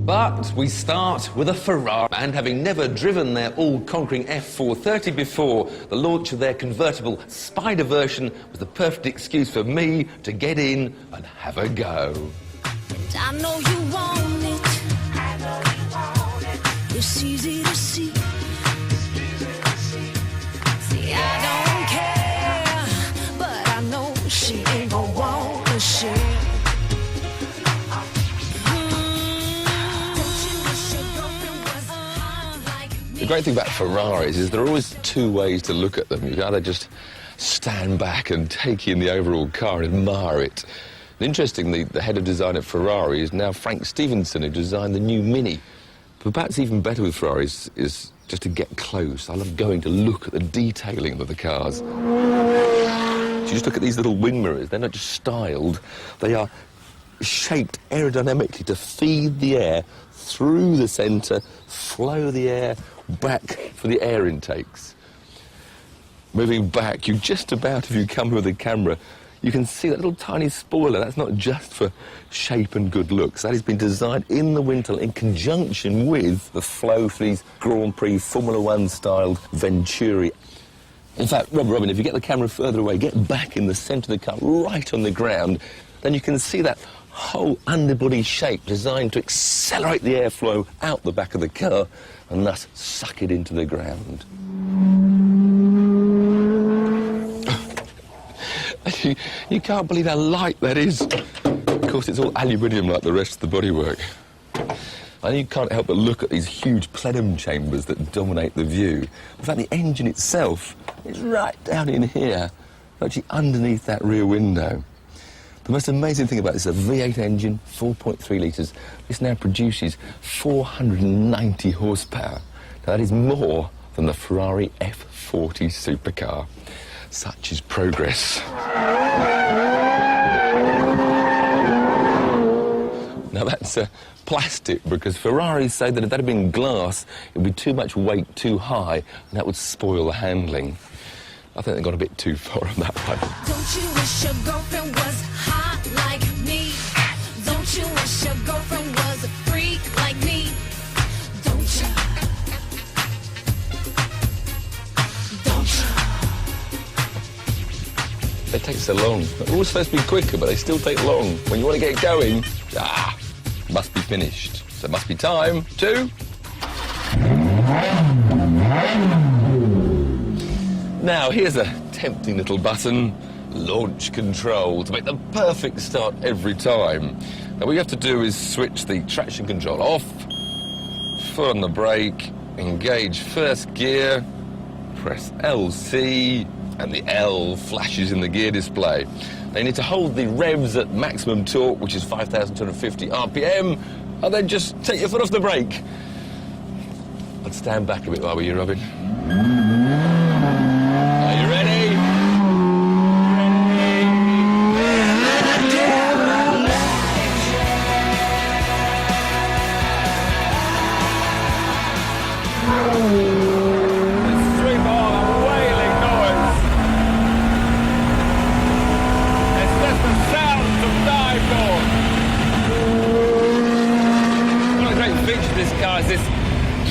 But we start with a Ferrari, and having never driven their all-conquering F430 before, the launch of their convertible Spider version was the perfect excuse for me to get in and have a go. And I know you want it. I know you want it. It's easy to see. See, I don't care, but I know she ain't gonna want to share. The great thing about Ferraris is there are always two ways to look at them. You can either just stand back and take in the overall car and admire it. And interestingly, the head of design at Ferrari is now Frank Stevenson, who designed the new Mini. But perhaps even better with Ferraris is just to get close. I love going to look at the detailing of the cars. So you just look at these little wing mirrors. They're not just styled, they are shaped aerodynamically to feed the air through the centre, flow the air back for the air intakes. Moving back, you just about, if you come with the camera, you can see that little tiny spoiler. That's not just for shape and good looks. That has been designed in the wind tunnel in conjunction with the flow for these Grand Prix Formula One styled Venturi. In fact, Robin, if you get the camera further away, get back in the centre of the car, right on the ground, then you can see that whole underbody shape designed to accelerate the airflow out the back of the car and thus suck it into the ground. You can't believe how light that is. Of course, it's all aluminium like the rest of the bodywork. And you can't help but look at these huge plenum chambers that dominate the view. In fact, the engine itself is right down in here, actually underneath that rear window. The most amazing thing about this is a V8 engine, 4.3 litres. This now produces 490 horsepower. Now, that is more than the Ferrari F40 supercar. Such is progress. Now, that's plastic, because Ferraris say that if that had been glass, it would be too much weight too high, and that would spoil the handling. I think they've gone a bit too far on that one. Don't you wish your girlfriend was hot like me? Don't you wish your girlfriend was a freak like me? Don't you? Don't you? They take so long. They're always supposed to be quicker, but they still take long. When you want to get going, must be finished. So it must be time to... Now, here's a tempting little button, launch control, to make the perfect start every time. Now, what you have to do is switch the traction control off, foot on the brake, engage first gear, press LC, and the L flashes in the gear display. Now, you need to hold the revs at maximum torque, which is 5,250 RPM, and then just take your foot off the brake. And stand back a bit while you're Robin. Are you ready?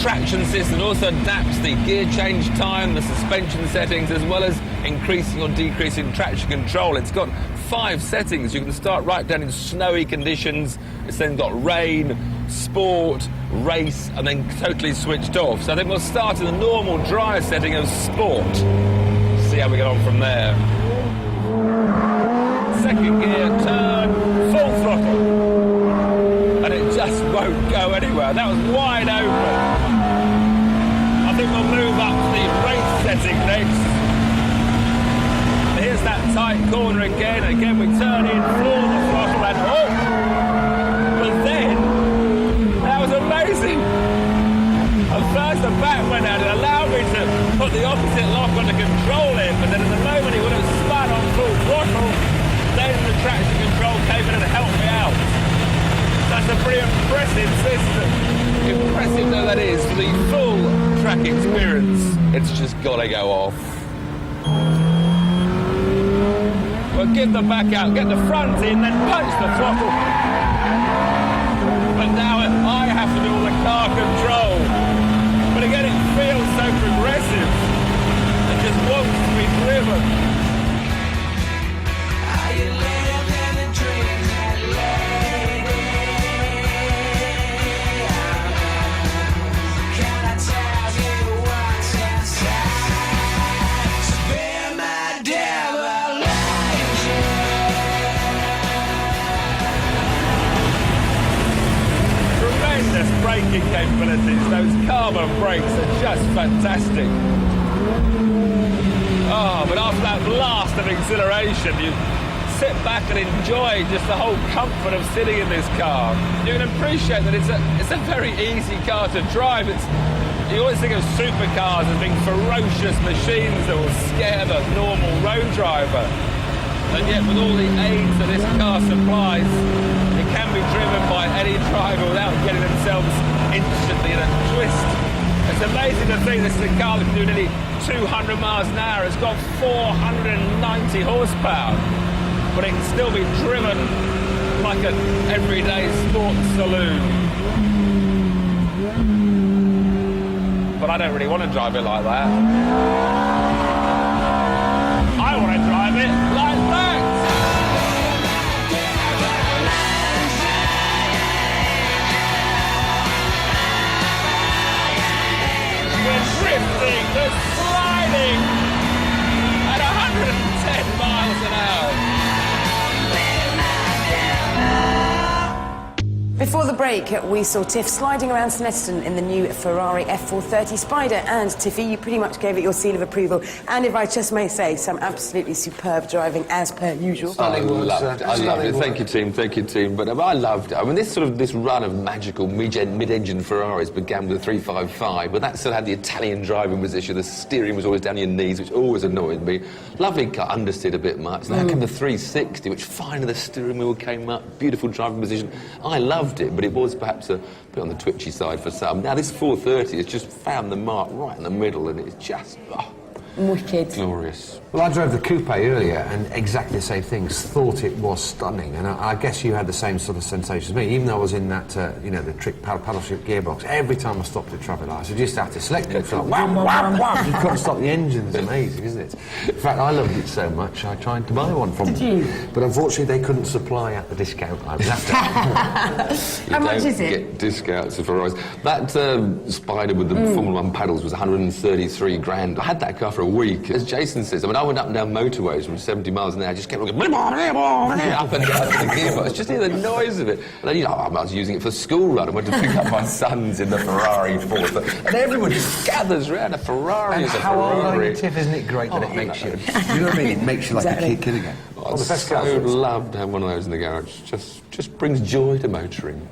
Traction system also adapts the gear change time, the suspension settings, as well as increasing or decreasing traction control. It's got 5 settings. You can start right down in snowy conditions. It's then got rain, sport, race, and then totally switched off. So I think we'll start in the normal dry setting of sport. See how we get on from there. Second gear, turn, full throttle. And it just won't go anywhere. That was wide open. I think we'll move up to the race setting next. Here's that tight corner again. Again, we turn in, floor the throttle, and oh! But then, that was amazing. At first, the back went out. It allowed me to put the opposite lock on to control it, but then at the moment it would have spun on full throttle. Then the traction control came in and helped me out. That's a pretty impressive system. Impressive though that is, for the full track experience, it's just got to go off. Well, give the back out, get the front in, then punch the throttle. But now I have braking capabilities, those carbon brakes are just fantastic. Oh, but after that blast of exhilaration, you sit back and enjoy just the whole comfort of sitting in this car. You can appreciate that it's a very easy car to drive. You always think of supercars as being ferocious machines that will scare the normal road driver. And yet with all the aids that this car supplies, it can be driven by any driver without getting themselves instantly in a twist. It's amazing to think this is a car that can do nearly 200 miles an hour. It's got 490 horsepower. But it can still be driven like an everyday sports saloon. But I don't really want to drive it like that. I want to drive it like that! We're drifting, we're sliding at 110 miles an hour. Before the break, we saw Tiff sliding around Snetterton in the new Ferrari F430 Spider, and Tiffy, you pretty much gave it your seal of approval, and if I just may say, some absolutely superb driving as per usual. I loved it. Thank you, team. But I loved it. I mean, this run of magical mid-engine Ferraris began with the 355, but that still had the Italian driving position. The steering was always down your knees, which always annoyed me. Lovely car, understeered a bit much. Then came the 360, which finally the steering wheel came up. Beautiful driving position. I loved it, but it was perhaps a bit on the twitchy side for some. Now this 430 has just found the mark right in the middle, and it's just Wicked. glorious. Well, I drove the coupe earlier and exactly the same things, thought it was stunning, and I guess you had the same sort of sensation as me, even though I was in that, you know, the trick paddle shift gearbox. Every time I stopped at traffic lights, I just had to select it. Like, wham, wham, wham. You couldn't stop the engine. It's amazing, isn't it? In fact, I loved it so much, I tried to buy one from them. Did you? But unfortunately, they couldn't supply at the discount I was after. How much is it? Get discounts of Ferraris. That Spider with the Formula 1 pedals was 133 grand. I had that car for a week. As Jason says, I mean, I went up and down motorways from 70 miles an hour, just kept going up and down to the gearbox, just hear the noise of it. And then, you know, I was using it for the school run. I went to pick up my sons in the Ferrari 430, and everyone just gathers around. A Ferrari And is a how old are Ferrari. you, Tiff? Isn't it great that it makes you? You know what I mean? It makes you like a kid again. I so loved to have one of those in the garage. Just brings joy to motoring.